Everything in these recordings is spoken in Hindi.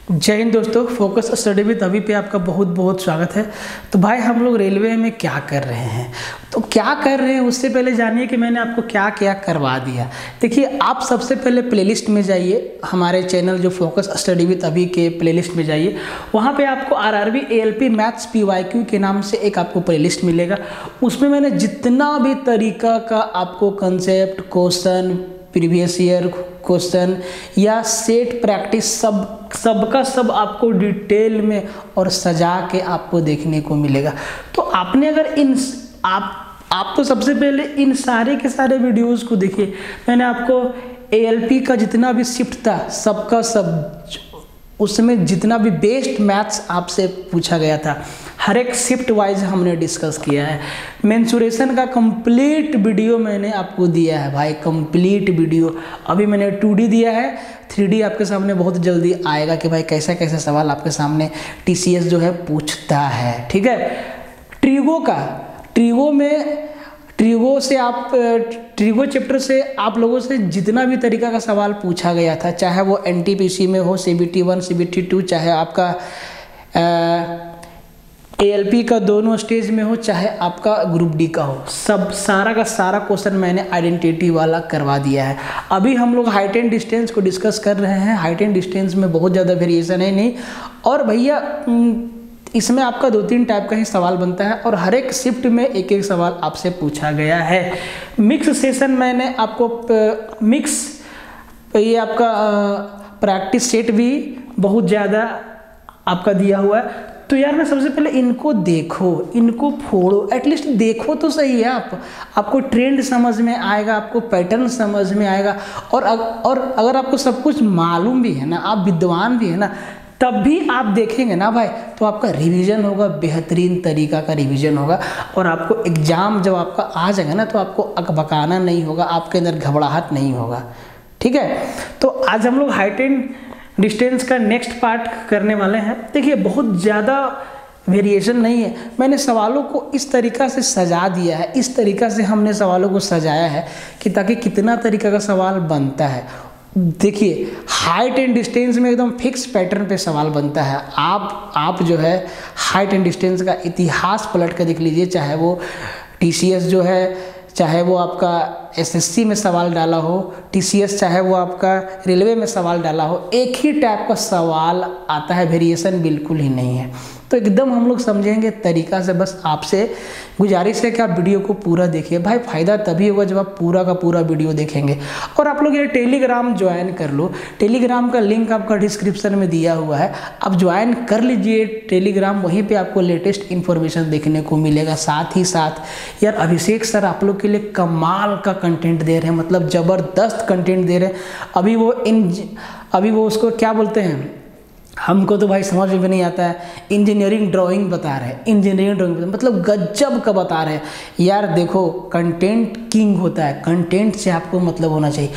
जय हिंद दोस्तों, फोकस स्टडी विद अभी पे आपका बहुत बहुत स्वागत है। तो भाई हम लोग रेलवे में क्या कर रहे हैं, तो क्या कर रहे हैं उससे पहले जानिए कि मैंने आपको क्या क्या करवा दिया। देखिए, आप सबसे पहले प्लेलिस्ट में जाइए, हमारे चैनल जो फोकस स्टडी विद अभी के प्लेलिस्ट में जाइए। वहाँ पे आपको आरआरबी एएलपी मैथ्स PYQ के नाम से एक आपको प्लेलिस्ट मिलेगा। उसमें मैंने जितना भी तरीका का आपको concept, question, previous year question या सेट प्रैक्टिस सबका सब आपको डिटेल में और सजा के आपको देखने को मिलेगा। तो आपने अगर आप तो सबसे पहले इन सारे के सारे वीडियोस को देखिए। मैंने आपको ALP का जितना भी शिफ्ट था सबका सब, उसमें जितना भी बेस्ट मैथ्स आपसे पूछा गया था, हर एक शिफ्ट वाइज हमने डिस्कस किया है। मेंसुरेशन का कंप्लीट वीडियो मैंने आपको दिया है भाई, कंप्लीट वीडियो। अभी मैंने 2D दिया है, 3D आपके सामने बहुत जल्दी आएगा कि भाई कैसा कैसा सवाल आपके सामने TCS जो है पूछता है। ठीक है, ट्रिगो चैप्टर से आप लोगों से जितना भी तरीका का सवाल पूछा गया था, चाहे वो NTPC में हो, CBT 1 CBT 2, चाहे आपका ALP का दोनों स्टेज में हो, चाहे आपका ग्रुप D का हो, सब सारा का सारा क्वेश्चन मैंने आइडेंटिटी वाला करवा दिया है। अभी हम लोग हाइट एंड डिस्टेंस को डिस्कस कर रहे हैं। हाइट एंड डिस्टेंस में बहुत ज़्यादा वेरिएशन है नहीं, और भैया इसमें आपका 2-3 टाइप का ही सवाल बनता है और हर एक शिफ्ट में एक एक सवाल आपसे पूछा गया है। मिक्स सेशन मैंने आपको ये आपका प्रैक्टिस सेट भी बहुत ज़्यादा आपका दिया हुआ है। तो यार मैं सबसे पहले इनको देखो, इनको फोड़ो, एटलीस्ट देखो तो सही है। आपको ट्रेंड समझ में आएगा, आपको पैटर्न समझ में आएगा। और अगर आपको सब कुछ मालूम भी है ना, आप विद्वान भी है ना, तब भी आप देखेंगे ना भाई, तो आपका रिवीजन होगा, बेहतरीन तरीका का रिवीजन होगा। और आपको एग्जाम जब आपका आ जाएगा ना, तो आपको अकबकाना नहीं होगा, आपके अंदर घबराहट नहीं होगा। ठीक है, तो आज हम लोग हाइट एंड डिस्टेंस का नेक्स्ट पार्ट करने वाले हैं। देखिए, बहुत ज़्यादा वेरिएशन नहीं है। मैंने सवालों को इस तरीका से सजा दिया है, इस तरीका से हमने सवालों को सजाया है कि ताकि कितना तरीका का सवाल बनता है। देखिए, हाइट एंड डिस्टेंस में एकदम फिक्स पैटर्न पे सवाल बनता है। आप जो है हाइट एंड डिस्टेंस का इतिहास पलट कर देख लीजिए, चाहे वो TCS जो है, चाहे वो आपका SSC में सवाल डाला हो, TCS चाहे वो आपका रेलवे में सवाल डाला हो, एक ही टाइप का सवाल आता है, वेरिएशन बिल्कुल ही नहीं है। तो एकदम हम लोग समझेंगे तरीका से। बस आपसे गुजारिश है कि आप वीडियो को पूरा देखिए भाई, फ़ायदा तभी होगा जब आप पूरा का पूरा वीडियो देखेंगे। और आप लोग ये टेलीग्राम ज्वाइन कर लो, टेलीग्राम का लिंक आपका डिस्क्रिप्शन में दिया हुआ है, आप ज्वाइन कर लीजिए टेलीग्राम। वहीं पे आपको लेटेस्ट इन्फॉर्मेशन देखने को मिलेगा। साथ ही साथ यार अभिषेक सर आप लोग के लिए कमाल का कंटेंट दे रहे हैं, मतलब ज़बरदस्त कंटेंट दे रहे हैं। अभी वो उसको क्या बोलते हैं, हमको तो भाई समझ में भी नहीं आता है, इंजीनियरिंग ड्राइंग बता रहे हैं, इंजीनियरिंग ड्राइंग मतलब गजब का बता रहे हैं यार। देखो, कंटेंट किंग होता है, कंटेंट से आपको मतलब होना चाहिए।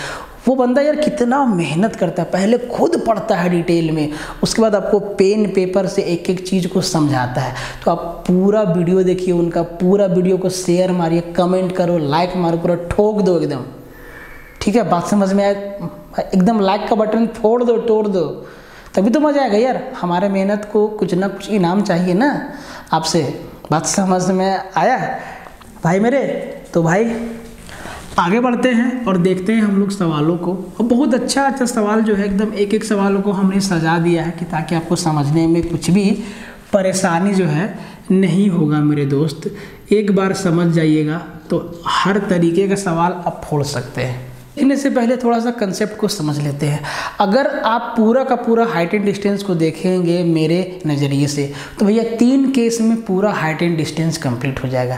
वो बंदा यार कितना मेहनत करता है, पहले खुद पढ़ता है डिटेल में, उसके बाद आपको पेन पेपर से एक एक चीज़ को समझाता है। तो आप पूरा वीडियो देखिए, उनका पूरा वीडियो को शेयर मारिए, कमेंट करो, लाइक मारो, पूरा ठोक दो एकदम। ठीक है, बात समझ में आए, एकदम लाइक का बटन फोड़ दो, तोड़ दो, तभी तो मज़ा आएगा यार। हमारे मेहनत को कुछ ना कुछ इनाम चाहिए ना आपसे। बात समझ में आया भाई मेरे? तो भाई आगे बढ़ते हैं और देखते हैं हम लोग सवालों को। और बहुत अच्छा सवाल जो है, एकदम एक एक सवालों को हमने सजा दिया है कि ताकि आपको समझने में कुछ भी परेशानी जो है नहीं होगा मेरे दोस्त। एक बार समझ जाइएगा तो हर तरीके का सवाल आप फोड़ सकते हैं। देखने से पहले थोड़ा सा कंसेप्ट को समझ लेते हैं। अगर आप पूरा का पूरा हाइट एंड डिस्टेंस को देखेंगे मेरे नज़रिए से, तो भैया 3 केस में पूरा हाइट एंड डिस्टेंस कंप्लीट हो जाएगा।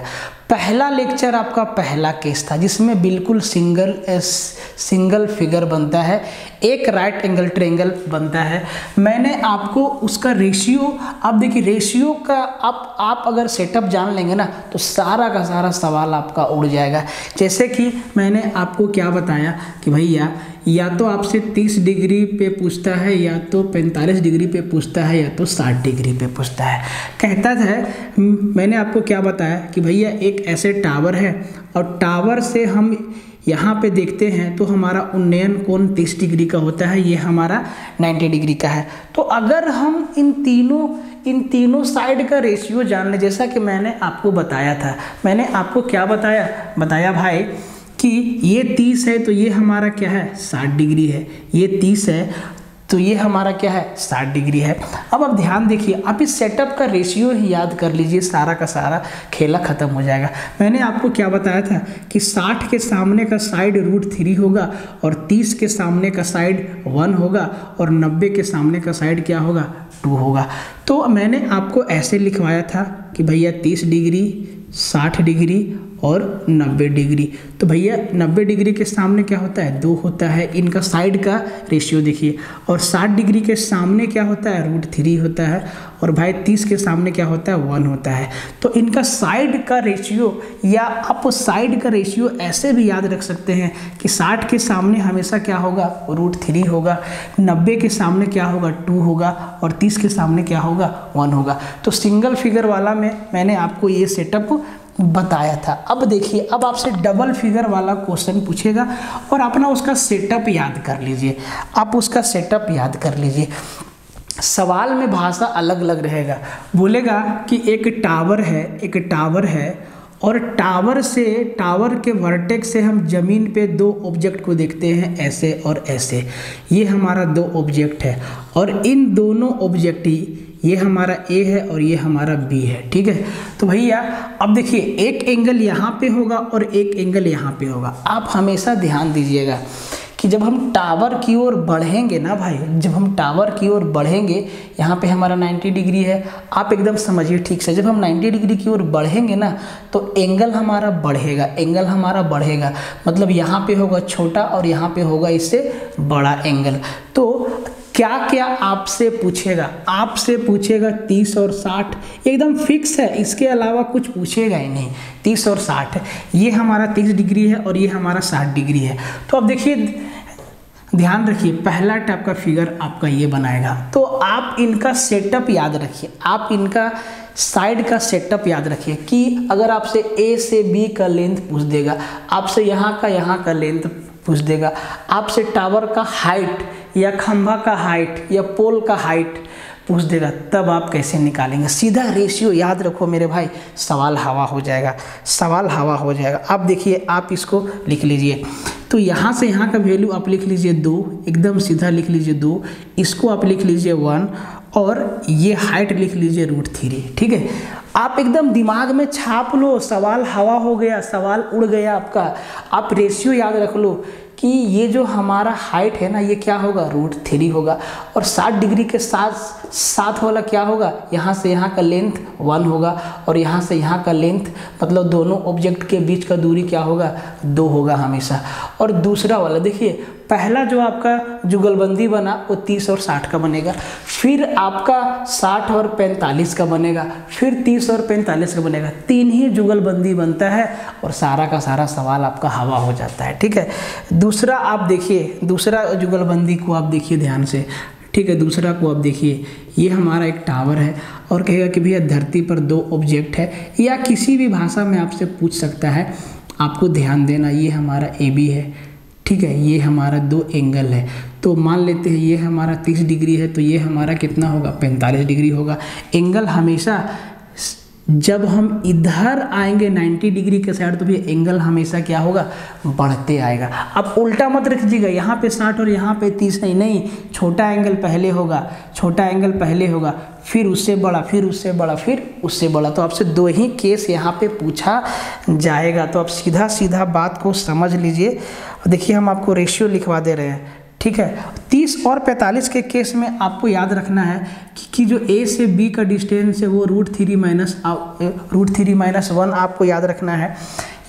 पहला लेक्चर आपका पहला केस था जिसमें बिल्कुल सिंगल फिगर बनता है, एक राइट एंगल ट्रायंगल बनता है। मैंने आपको उसका रेशियो, आप देखिए रेशियो का आप अगर सेटअप जान लेंगे ना, तो सारा का सारा सवाल आपका उड़ जाएगा। जैसे कि मैंने आपको क्या बताया कि भैया या तो आपसे 30 डिग्री पे पूछता है, या तो 45 डिग्री पे पूछता है, या तो 60 डिग्री पे पूछता है। कहता है मैंने आपको क्या बताया कि भैया एक ऐसे टावर है और टावर से हम यहाँ पे देखते हैं तो हमारा उन्नयन कोण 30 डिग्री का होता है, ये हमारा 90 डिग्री का है। तो अगर हम इन तीनों साइड का रेशियो जान लें, जैसा कि मैंने आपको बताया था, मैंने आपको क्या बताया भाई कि ये 30 है तो ये हमारा क्या है 60 डिग्री है, ये 30 है तो ये हमारा क्या है 60 डिग्री है। अब आप ध्यान देखिए, आप इस सेटअप का रेशियो ही याद कर लीजिए, सारा का सारा खेला ख़त्म हो जाएगा। मैंने आपको क्या बताया था कि 60 के सामने का साइड √3 होगा और 30 के सामने का साइड 1 होगा और 90 के सामने का साइड क्या होगा 2 होगा। तो मैंने आपको ऐसे लिखवाया था कि भैया 30 डिग्री, 60 डिग्री और 90 डिग्री। तो भैया 90 डिग्री के सामने क्या होता है 2 होता है, इनका साइड का रेशियो देखिए। और 60 डिग्री के सामने क्या होता है √3 होता है और भाई 30 के सामने क्या होता है 1 होता है। तो इनका साइड का रेशियो, या आप साइड का रेशियो ऐसे भी याद रख सकते हैं कि 60 के सामने हमेशा क्या होगा √3 होगा, 90 के सामने क्या होगा 2 होगा और 30 के सामने क्या होगा 1 होगा। तो सिंगल फिगर वाला में मैंने आपको ये सेटअप बताया था। अब देखिए, अब आपसे डबल फिगर वाला क्वेश्चन पूछेगा और अपना उसका सेटअप याद कर लीजिए, आप उसका सेटअप याद कर लीजिए। सवाल में भाषा अलग अलग रहेगा, बोलेगा कि एक टावर है और टावर के वर्टेक्स से हम जमीन पे 2 ऑब्जेक्ट को देखते हैं, ऐसे और ऐसे। ये हमारा 2 ऑब्जेक्ट है और इन दोनों ऑब्जेक्ट ये हमारा A है और ये हमारा B है, ठीक है। तो भैया अब देखिए, एक एंगल यहाँ पे होगा और एक एंगल यहाँ पे होगा। आप हमेशा ध्यान दीजिएगा कि जब हम टावर की ओर बढ़ेंगे ना भाई, जब हम टावर की ओर बढ़ेंगे, यहाँ पे हमारा 90 डिग्री है, आप एकदम समझिए ठीक से। जब हम 90 डिग्री की ओर बढ़ेंगे ना तो एंगल हमारा बढ़ेगा, मतलब यहाँ पे होगा छोटा और यहाँ पे होगा इससे बड़ा एंगल। तो क्या क्या आपसे पूछेगा 30 और 60 एकदम फिक्स है, इसके अलावा कुछ पूछेगा ही नहीं। 30 और 60 ये हमारा 30 डिग्री है और ये हमारा 60 डिग्री है। तो अब देखिए, ध्यान रखिए, पहला टाइप का फिगर आपका ये बनाएगा। तो आप इनका सेटअप याद रखिए, आप इनका साइड का सेटअप याद रखिए कि अगर आपसे A से B का लेंथ पूछ देगा, आपसे यहाँ का लेंथ पूछ देगा, आपसे टावर का हाइट या खंभा का हाइट या पोल का हाइट पूछ देगा, तब आप कैसे निकालेंगे? सीधा रेशियो याद रखो मेरे भाई, सवाल हवा हो जाएगा। अब देखिए, आप इसको लिख लीजिए। तो यहाँ से यहाँ का वैल्यू आप लिख लीजिए 2, एकदम सीधा लिख लीजिए 2, इसको आप लिख लीजिए 1 और ये हाइट लिख लीजिए √3, ठीक है। आप एकदम दिमाग में छाप लो, सवाल हवा हो गया, सवाल उड़ गया आपका। आप रेशियो याद रख लो कि ये जो हमारा हाइट है ना, ये क्या होगा √3 होगा और 60 डिग्री के साथ वाला क्या होगा, यहाँ से यहाँ का लेंथ 1 होगा और यहाँ से यहाँ का लेंथ, मतलब दोनों ऑब्जेक्ट के बीच का दूरी क्या होगा 2 होगा हमेशा। और दूसरा वाला देखिए, पहला जो आपका जुगलबंदी बना वो 30 और 60 का बनेगा, फिर आपका 60 और 45 का बनेगा, फिर 30 और 45 का बनेगा। 3 ही जुगलबंदी बनता है और सारा का सारा सवाल आपका हवा हो जाता है, ठीक है। दूसरा आप देखिए, दूसरा जुगलबंदी को आप देखिए ध्यान से, ठीक है। दूसरा को आप देखिए, ये हमारा एक टावर है और कहेगा कि भैया धरती पर 2 ऑब्जेक्ट है, या किसी भी भाषा में आपसे पूछ सकता है। आपको ध्यान देना, ये हमारा AB है, ठीक है, ये हमारा 2 एंगल है। तो मान लेते हैं ये हमारा 30 डिग्री है तो ये हमारा कितना होगा 45 डिग्री होगा। एंगल हमेशा जब हम इधर आएंगे 90 डिग्री के साइड तो भी एंगल हमेशा क्या होगा बढ़ते आएगा। अब उल्टा मत रखिएगा, यहाँ पे 60 और यहाँ पे 30 नहीं, छोटा एंगल पहले होगा, फिर उससे बड़ा, फिर उससे बड़ा, फिर उससे बड़ा। तो आपसे 2 ही केस यहाँ पे पूछा जाएगा। तो आप सीधा सीधा बात को समझ लीजिए। देखिए, हम आपको रेशियो लिखवा दे रहे हैं, ठीक है। 30 और 45 के केस में आपको याद रखना है कि जो A से B का डिस्टेंस है वो √3 माइनस 1 आपको याद रखना है।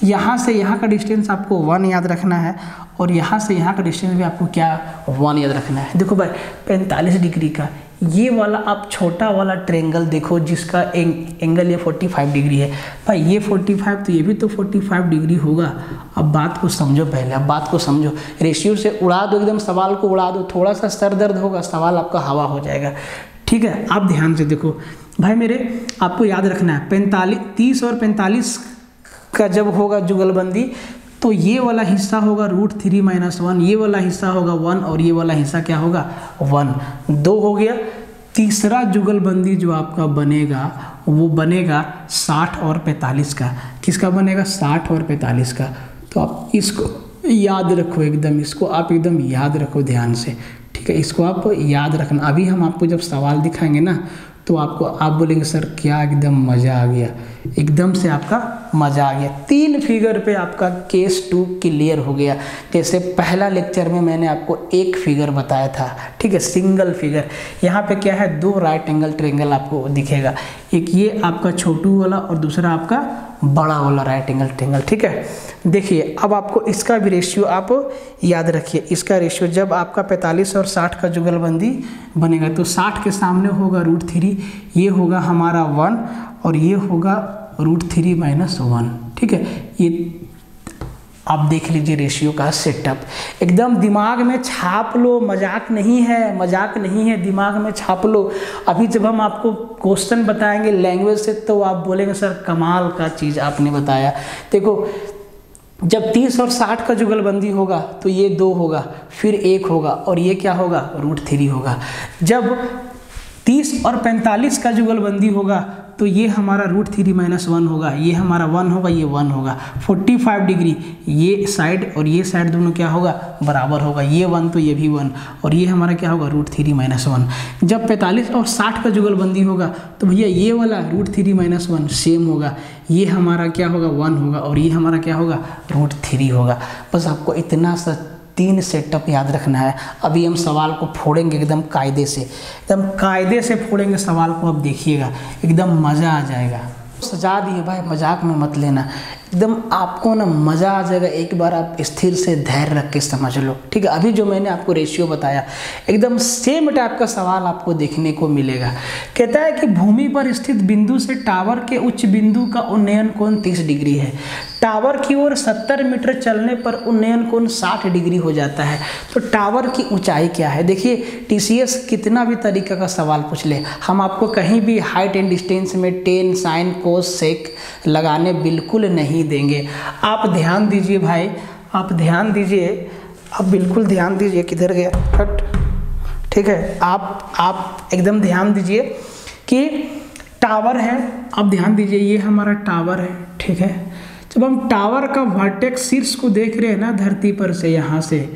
यहाँ से यहाँ का डिस्टेंस आपको 1 याद रखना है और यहाँ से यहाँ का डिस्टेंस भी आपको क्या 1 याद रखना है। देखो भाई, 45 डिग्री का ये वाला आप छोटा वाला ट्रायंगल देखो जिसका एंगल ये 45 डिग्री है। भाई ये 45 तो ये भी तो 45 डिग्री होगा। अब बात को समझो, पहले अब बात को समझो, रेशियो से उड़ा दो, एकदम सवाल को उड़ा दो, थोड़ा सा सर दर्द होगा, सवाल आपका हवा हो जाएगा। ठीक है, आप ध्यान से देखो भाई मेरे, आपको याद रखना है 30 और 45 का जब होगा जुगलबंदी तो ये वाला हिस्सा होगा √3 - 1, ये वाला हिस्सा होगा 1 और ये वाला हिस्सा क्या होगा 1, 2 हो गया। तीसरा जुगलबंदी जो आपका बनेगा वो बनेगा 60 और 45 का। किसका बनेगा? 60 और 45 का। तो आप इसको याद रखो एकदम, इसको आप एकदम याद रखो ध्यान से। ठीक है, इसको आप याद रखना। अभी हम आपको जब सवाल दिखाएंगे ना तो आप बोलेंगे सर क्या एकदम मज़ा आ गया, एकदम से आपका मज़ा आ गया। 3 फिगर पे आपका केस 2 क्लियर हो गया। जैसे पहला लेक्चर में मैंने आपको एक फिगर बताया था, ठीक है, सिंगल फिगर। यहाँ पे क्या है, 2 राइट एंगल ट्रायंगल आपको दिखेगा, एक ये आपका छोटू वाला और दूसरा आपका बड़ा वाला राइट एंगल ट्रायंगल। ठीक है, देखिए अब आपको इसका भी रेशियो आप याद रखिए। इसका रेशियो जब आपका 45 और 60 का जुगलबंदी बनेगा तो 60 के सामने होगा √3, ये होगा हमारा 1 और ये होगा √3 - 1। ठीक है, ये आप देख लीजिए रेशियो का सेटअप, एकदम दिमाग में छाप लो, मजाक नहीं है, मजाक नहीं है, दिमाग में छाप लो। अभी जब हम आपको क्वेश्चन बताएंगे लैंग्वेज से तो आप बोलेंगे सर कमाल का चीज़ आपने बताया। देखो जब 30 और 60 का जुगलबंदी होगा तो ये 2 होगा, फिर 1 होगा और ये क्या होगा √3 होगा। जब 30 और 45 का जुगलबंदी होगा तो ये हमारा √3 - 1 होगा, ये हमारा 1 होगा, ये 1 होगा। 45 डिग्री ये साइड और ये साइड दोनों क्या होगा बराबर होगा, ये 1 तो ये भी 1 और ये हमारा क्या होगा √3 - 1। जब 45 और 60 का जुगलबंदी होगा तो भैया ये वाला √3 - 1 सेम होगा, ये हमारा क्या होगा 1 होगा और ये हमारा क्या होगा √3 होगा। बस आपको इतना सा 3 सेटअप याद रखना है। अभी हम सवाल को फोड़ेंगे एकदम कायदे से, एकदम कायदे से फोड़ेंगे सवाल को। अब देखिएगा एकदम मज़ा आ जाएगा। सजा दिए भाई, मजाक में मत लेना, एकदम आपको ना मज़ा आ जाएगा। एक बार आप स्थिर से धैर्य रख के समझ लो। ठीक है, अभी जो मैंने आपको रेशियो बताया एकदम सेम टाइप का सवाल आपको देखने को मिलेगा। कहता है कि भूमि पर स्थित बिंदु से टावर के उच्च बिंदु का उन्नयन कोण 30 डिग्री है। टावर की ओर 70 मीटर चलने पर उन्नयन कोण 60 डिग्री हो जाता है। तो टावर की ऊंचाई क्या है? देखिए TCS कितना भी तरीका का सवाल पूछ ले, हम आपको कहीं भी हाइट एंड डिस्टेंस में टेन साइन कोस सेक लगाने बिल्कुल नहीं देंगे। आप ध्यान दीजिए भाई, आप ध्यान दीजिए, आप बिल्कुल ध्यान दीजिए। किधर गया हट? ठीक है, आप एकदम ध्यान दीजिए कि टावर है। आप ध्यान दीजिए, ये हमारा टावर है। ठीक है, जब हम टावर का वर्टेक्स शीर्ष को देख रहे हैं ना धरती पर से, यहाँ से,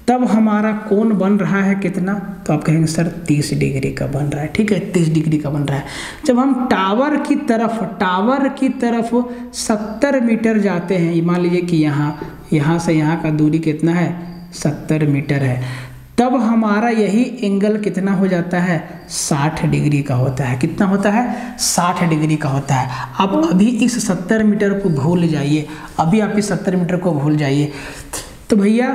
तब हमारा कोण बन रहा है कितना? तो आप कहेंगे सर 30 डिग्री का बन रहा है। ठीक है, 30 डिग्री का बन रहा है। जब हम टावर की तरफ 70 मीटर जाते हैं, मान लीजिए कि यहाँ से यहाँ का दूरी कितना है 70 मीटर है, तब हमारा यही एंगल कितना हो जाता है 60 डिग्री का होता है। कितना होता है 60 डिग्री का होता है। अब अभी इस 70 मीटर को भूल जाइए, अभी आप इस 70 मीटर को भूल जाइए। तो भैया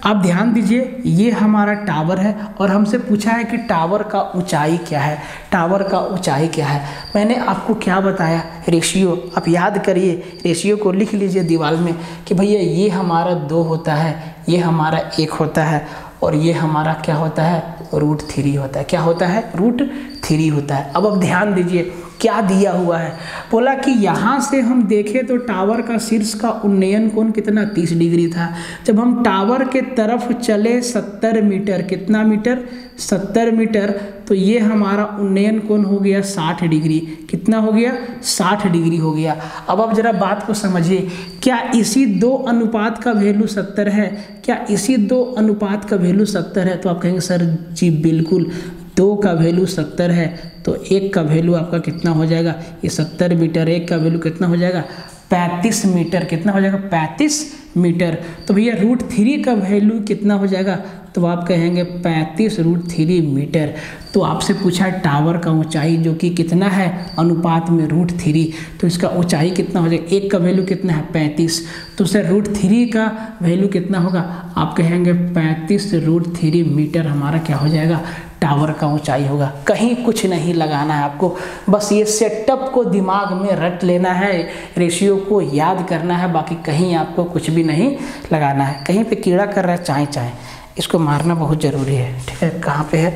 आप ध्यान दीजिए, ये हमारा टावर है और हमसे पूछा है कि टावर का ऊंचाई क्या है। टावर का ऊंचाई क्या है? मैंने आपको क्या बताया? रेशियो। आप याद करिए, रेशियो को लिख लीजिए दीवार में कि भैया ये हमारा 2 होता है, ये हमारा 1 होता है और ये हमारा क्या होता है √3 होता है। क्या होता है √3 होता है। अब ध्यान दीजिए क्या दिया हुआ है, बोला कि यहाँ से हम देखें तो टावर का शीर्ष का उन्नयन कोण कितना 30 डिग्री था। जब हम टावर के तरफ चले 70 मीटर, कितना मीटर 70 मीटर, तो ये हमारा उन्नयन कोण हो गया 60 डिग्री। कितना हो गया 60 डिग्री हो गया। अब आप जरा बात को समझिए, क्या इसी 2 अनुपात का वैल्यू 70 है? क्या इसी 2 अनुपात का वैल्यू 70 है? तो आप कहेंगे सर जी बिल्कुल, 2 का वैल्यू 70 है तो 1 का वैल्यू आपका कितना हो जाएगा? ये 70 मीटर, 1 का वैल्यू कितना हो जाएगा 35 मीटर। कितना हो जाएगा 35 मीटर। तो भैया √3 का वैल्यू कितना हो जाएगा? तो आप कहेंगे 35 √3 मीटर। तो आपसे पूछा है टावर का ऊंचाई जो कि कितना है अनुपात में √3, तो इसका ऊंचाई कितना हो जाएगा? 1 का वैल्यू कितना है 35, तो सर √3 का वैल्यू कितना होगा? आप कहेंगे 35 √3 मीटर हमारा क्या हो जाएगा टावर का ऊंचाई होगा। कहीं कुछ नहीं लगाना है आपको, बस ये सेटअप को दिमाग में रट लेना है, रेशियो को याद करना है, बाकी कहीं आपको कुछ भी नहीं लगाना है। कहीं पे कीड़ा कर रहा है चाय चाय, इसको मारना बहुत ज़रूरी है, ठीक है। कहाँ पे है,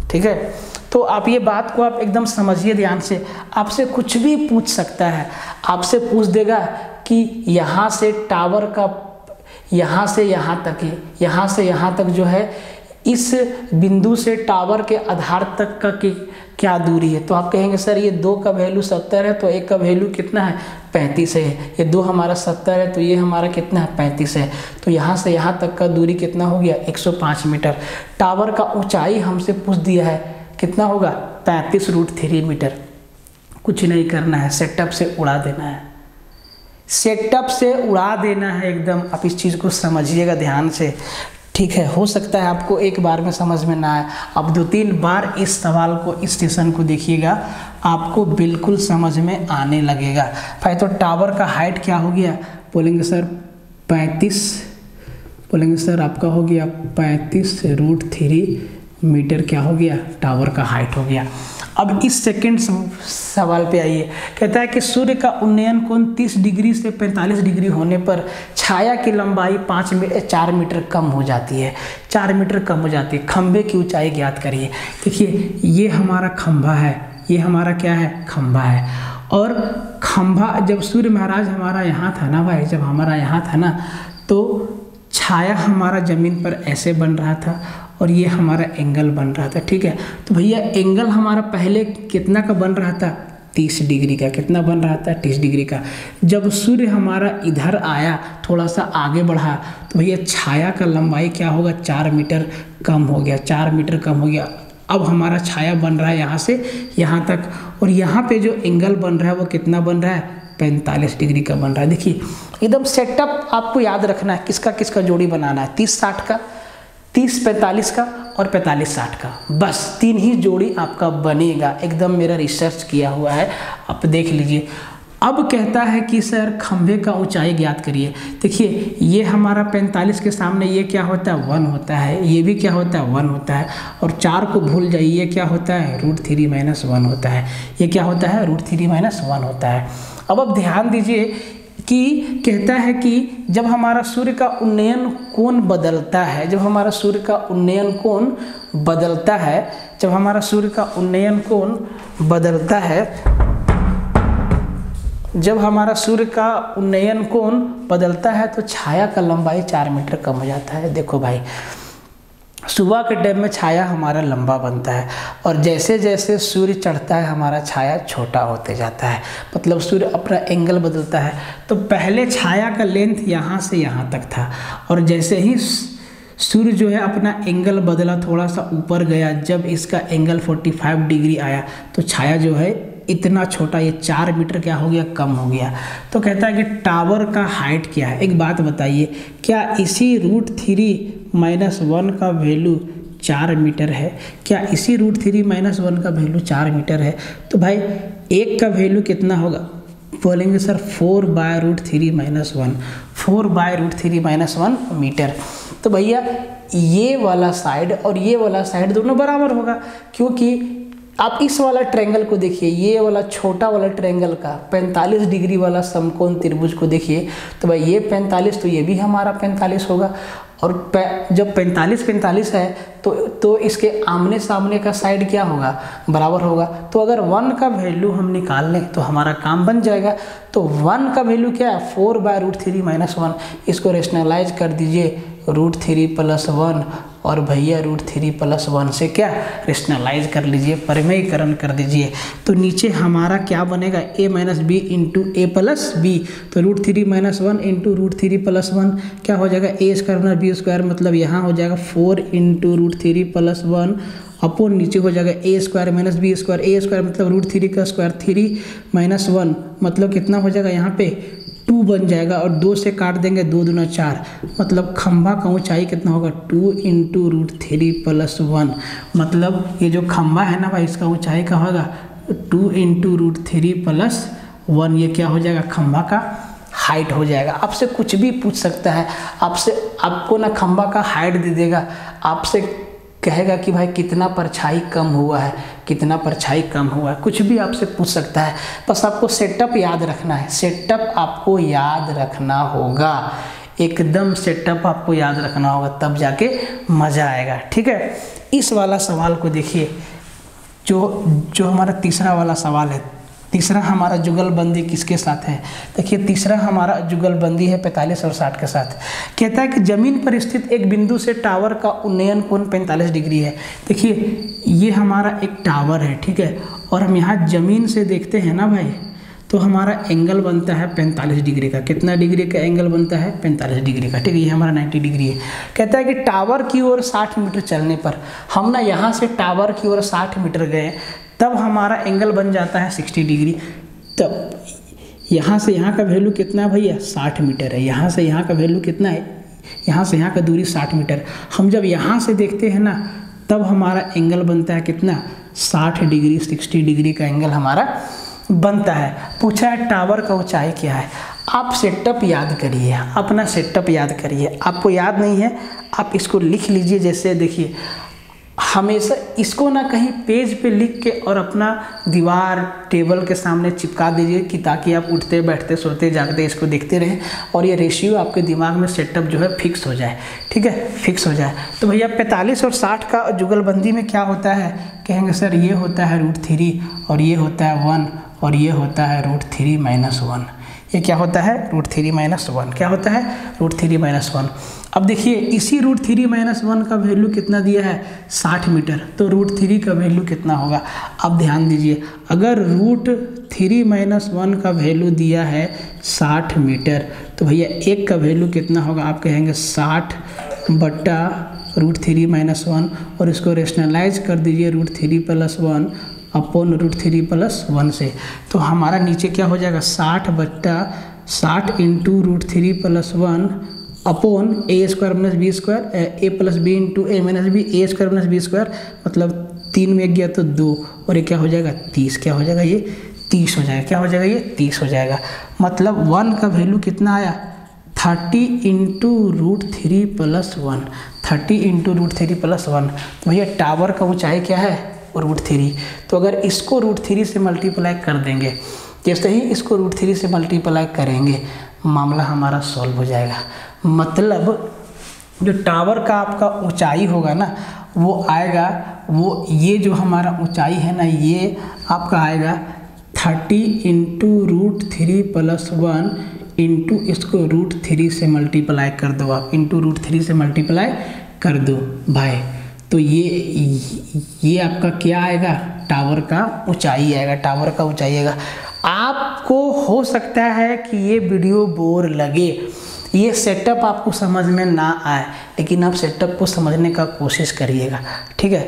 ठीक है। तो आप ये बात को आप एकदम समझिए ध्यान से। आपसे कुछ भी पूछ सकता है, आपसे पूछ देगा कि यहाँ से टावर का यहाँ से यहाँ तक है, यहाँ से यहाँ तक जो है इस बिंदु से टावर के आधार तक का क्या दूरी है। तो आप कहेंगे सर ये 2 का वैल्यू 70 है तो 1 का वैल्यू कितना है 35 है, ये 2 हमारा 70 है तो ये हमारा कितना है 35 है, तो यहाँ से यहाँ तक का दूरी कितना हो गया 105 मीटर। टावर का ऊंचाई हमसे पूछ दिया है कितना होगा 35√3 मीटर। कुछ नहीं करना है, सेटअप से उड़ा देना है, सेटअप से उड़ा देना है एकदम। आप इस चीज़ को समझिएगा ध्यान से, ठीक है। हो सकता है आपको एक बार में समझ में ना आए, अब 2-3 बार इस सवाल को, इस स्टेशन को देखिएगा, आपको बिल्कुल समझ में आने लगेगा। भाई तो टावर का हाइट क्या हो गया, बोलेंगे सर 35, बोलेंगे सर आपका हो गया 35√3 मीटर क्या हो गया, टावर का हाइट हो गया। अब इस सेकंड सवाल पे आइए, कहता है कि सूर्य का उन्नयन कोण 30 डिग्री से 45 डिग्री होने पर छाया की लंबाई 4 मीटर कम हो जाती है, 4 मीटर कम हो जाती है। खंभे की ऊंचाई ज्ञात करिए। देखिए ये हमारा खंभा है, ये हमारा क्या है, खंभा है। और खंभा जब सूर्य महाराज हमारा यहाँ था ना भाई, जब हमारा यहाँ था ना, तो छाया हमारा ज़मीन पर ऐसे बन रहा था और ये हमारा एंगल बन रहा था, ठीक है। तो भैया एंगल हमारा पहले कितना का बन रहा था, 30 डिग्री का। कितना बन रहा था, 30 डिग्री का। जब सूर्य हमारा इधर आया, थोड़ा सा आगे बढ़ा, तो भैया छाया का लंबाई क्या होगा, 4 मीटर कम हो गया, 4 मीटर कम हो गया। अब हमारा छाया बन रहा है यहाँ से यहाँ तक, और यहाँ पे जो एंगल बन रहा है वो कितना बन रहा है, 45 डिग्री का बन रहा है। देखिए एकदम सेटअप आपको याद रखना है, किसका किसका जोड़ी बनाना है, 30-60 का, 30-45 का और 45-60 का, बस 3 ही जोड़ी आपका बनेगा। एकदम मेरा रिसर्च किया हुआ है, आप देख लीजिए। अब कहता है कि सर खंभे का ऊंचाई ज्ञात करिए। देखिए ये हमारा 45 के सामने ये क्या होता है, 1 होता है, ये भी क्या होता है, 1 होता है, और 4 को भूल जाइए, ये क्या होता है, √3 - 1 होता है, ये क्या होता है, √3 - 1 होता है। अब ध्यान दीजिए कि कहता है कि जब हमारा सूर्य का उन्नयन कोण बदलता है, जब हमारा सूर्य का उन्नयन कोण बदलता है, जब हमारा सूर्य का उन्नयन कोण बदलता है, जब हमारा सूर्य का उन्नयन कोण बदलता है तो छाया का लंबाई 4 मीटर कम हो जाता है। देखो भाई सुबह के टाइम में छाया हमारा लंबा बनता है, और जैसे जैसे सूर्य चढ़ता है हमारा छाया छोटा होते जाता है, मतलब सूर्य अपना एंगल बदलता है। तो पहले छाया का लेंथ यहाँ से यहाँ तक था, और जैसे ही सूर्य जो है अपना एंगल बदला, थोड़ा सा ऊपर गया, जब इसका एंगल 45 डिग्री आया तो छाया जो है इतना छोटा, ये 4 मीटर क्या हो गया, कम हो गया। तो कहता है कि टावर का हाइट क्या है। एक बात बताइए, क्या इसी √3 - 1 का वैल्यू 4 मीटर है? क्या इसी √3 - 1 का वैल्यू 4 मीटर है? तो भाई 1 का वैल्यू कितना होगा, बोलेंगे सर 4/√3 - 1, 4/√3 - 1 मीटर। तो भैया ये वाला साइड और ये वाला साइड दोनों बराबर होगा, क्योंकि आप इस वाला ट्रायंगल को देखिए, ये वाला छोटा वाला ट्रायंगल का 45 डिग्री वाला समकोण त्रिभुज को देखिए, तो भाई ये 45 तो ये भी हमारा 45 होगा, और जब 45 है तो इसके आमने सामने का साइड क्या होगा, बराबर होगा। तो अगर 1 का वैल्यू हम निकाल लें तो हमारा काम बन जाएगा। तो 1 का वैल्यू क्या है, 4/√3 - 1, इसको रेशनलाइज कर दीजिए √3 + 1, और भैया √3 + 1 से क्या रेशनलाइज कर लीजिए, परिमेयीकरण कर दीजिए। तो नीचे हमारा क्या बनेगा, a - b × a + b, तो √3 - 1 × √3 + 1 क्या हो जाएगा, a² - b², मतलब यहाँ हो जाएगा 4 × √3 + 1 अपॉन नीचे हो जाएगा a² - b², a² मतलब √3 का स्क्वायर, 3 - 1 मतलब कितना हो जाएगा, यहाँ पे 2 बन जाएगा, और 2 से काट देंगे, 2 दूना 4, मतलब खंभा का ऊंचाई कितना होगा, 2 × √3 + 1, मतलब ये जो खंभा है ना भाई, इसका ऊंचाई का होगा 2 × √3 + 1, ये क्या हो जाएगा, खंभा का हाइट हो जाएगा। आपसे कुछ भी पूछ सकता है, आपको ना खंबा का हाइट दे देगा, आपसे कहेगा कि भाई कितना परछाई कम हुआ है, कितना परछाई कम हुआ है, कुछ भी आपसे पूछ सकता है। बस आपको सेटअप याद रखना है, सेटअप आपको याद रखना होगा, एकदम सेटअप आपको याद रखना होगा, तब जाके मज़ा आएगा। ठीक है, इस वाला सवाल को देखिए, जो हमारा तीसरा वाला सवाल है। तीसरा हमारा जुगलबंदी किसके साथ है? देखिए तीसरा हमारा जुगलबंदी है 45 और 60 के साथ। कहता है कि जमीन पर स्थित एक बिंदु से टावर का उन्नयन कोण 45 डिग्री है। देखिए ये हमारा एक टावर है, ठीक है, और हम यहाँ जमीन से देखते हैं ना भाई, तो हमारा एंगल बनता है 45 डिग्री का। कितना डिग्री का एंगल बनता है? 45 डिग्री का। ठीक है, ये हमारा 90 डिग्री है। कहता है कि टावर की ओर 60 मीटर चलने पर, हम ना यहाँ से टावर की ओर 60 मीटर गए, तब हमारा एंगल बन जाता है 60 डिग्री। तब यहाँ से यहाँ का वैल्यू कितना है भैया? 60 मीटर है। यहाँ से यहाँ का वैल्यू कितना है? यहाँ से यहाँ का दूरी 60 मीटर। हम जब यहाँ से देखते हैं ना, तब हमारा एंगल बनता है कितना? 60 डिग्री, 60 डिग्री का एंगल हमारा बनता है। पूछा है टावर का ऊंचाई क्या है। आप सेटअप याद करिए, अपना सेटअप याद करिए। आपको याद नहीं है, आप इसको लिख लीजिए। जैसे देखिए, हमेशा इसको ना कहीं पेज पे लिख के और अपना दीवार टेबल के सामने चिपका दीजिए, कि ताकि आप उठते बैठते सोते जागते इसको देखते रहें और ये रेशियो आपके दिमाग में सेटअप जो है फिक्स हो जाए। ठीक है, फिक्स हो जाए। तो भैया 45 और 60 का जुगलबंदी में क्या होता है? कहेंगे सर ये होता है √3 और ये होता है 1 और ये होता है √3 - 1। ये क्या होता है? √3 - 1। क्या होता है? √3 - 1। अब देखिए इसी √3 - 1 का वैल्यू कितना दिया है? 60 मीटर। तो √3 का वैल्यू कितना होगा? अब ध्यान दीजिए, अगर √3 - 1 का वैल्यू दिया है 60 मीटर, तो भैया एक का वैल्यू कितना होगा? आप कहेंगे 60 बट्टा √3 - 1, और इसको रेशनलाइज कर दीजिए √3 + 1 अपॉन √3 + 1 से। तो हमारा नीचे क्या हो जाएगा? 60 बट्टा 60 into √3 + 1 upon a² - b², a + b into a - b, a² - b², मतलब 3 में गया तो 2, और ये क्या हो जाएगा? 30। क्या हो जाएगा? ये 30 हो जाएगा। क्या हो जाएगा? ये 30 हो जाएगा। मतलब 1 का वैल्यू कितना आया? 30 इंटू √3 + 1, 30 इंटू √3 + 1। तो भैया टावर का ऊंचाई क्या है? √3। तो अगर इसको √3 से मल्टीप्लाई कर देंगे, जैसे ही इसको √3 से मल्टीप्लाई करेंगे, मामला हमारा सॉल्व हो जाएगा। मतलब जो टावर का आपका ऊंचाई होगा ना, वो आएगा, वो ये जो हमारा ऊंचाई है ना, ये आपका आएगा 30 इंटू √3 + 1 इंटू इसको √3 से मल्टीप्लाई कर दो आप, इंटू √3 से मल्टीप्लाई कर दो भाई। तो ये आपका क्या आएगा? टावर का ऊंचाई आएगा, टावर का ऊंचाई आएगा। आपको हो सकता है कि ये वीडियो बोर लगे, ये सेटअप आपको समझ में ना आए, लेकिन आप सेटअप को समझने का कोशिश करिएगा। ठीक है,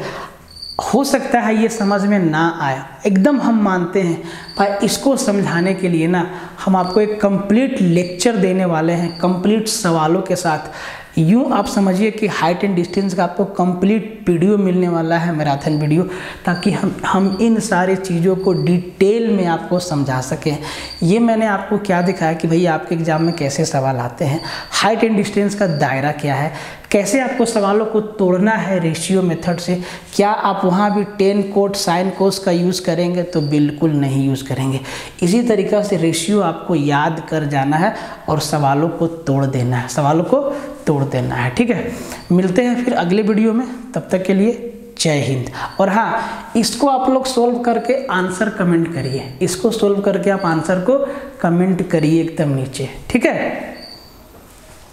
हो सकता है ये समझ में ना आए, एकदम हम मानते हैं भाई। इसको समझाने के लिए ना हम आपको एक कंप्लीट लेक्चर देने वाले हैं, कंप्लीट सवालों के साथ। यूँ आप समझिए कि हाइट एंड डिस्टेंस का आपको कंप्लीट वीडियो मिलने वाला है, मैराथन वीडियो, ताकि हम इन सारी चीज़ों को डिटेल में आपको समझा सकें। ये मैंने आपको क्या दिखाया कि भैया आपके एग्ज़ाम में कैसे सवाल आते हैं, हाइट एंड डिस्टेंस का दायरा क्या है, कैसे आपको सवालों को तोड़ना है रेशियो मेथड से। क्या आप वहाँ भी टेन कोट साइन कोस का यूज़ करेंगे? तो बिल्कुल नहीं यूज़ करेंगे। इसी तरीक़ा से रेशियो आपको याद कर जाना है और सवालों को तोड़ देना है, सवालों को तोड़ देना है। ठीक है, मिलते हैं फिर अगले वीडियो में, तब तक के लिए जय हिंद। और हाँ, इसको आप लोग सोल्व करके आंसर कमेंट करिए, इसको सोल्व करके आप आंसर को कमेंट करिए एकदम नीचे। ठीक है।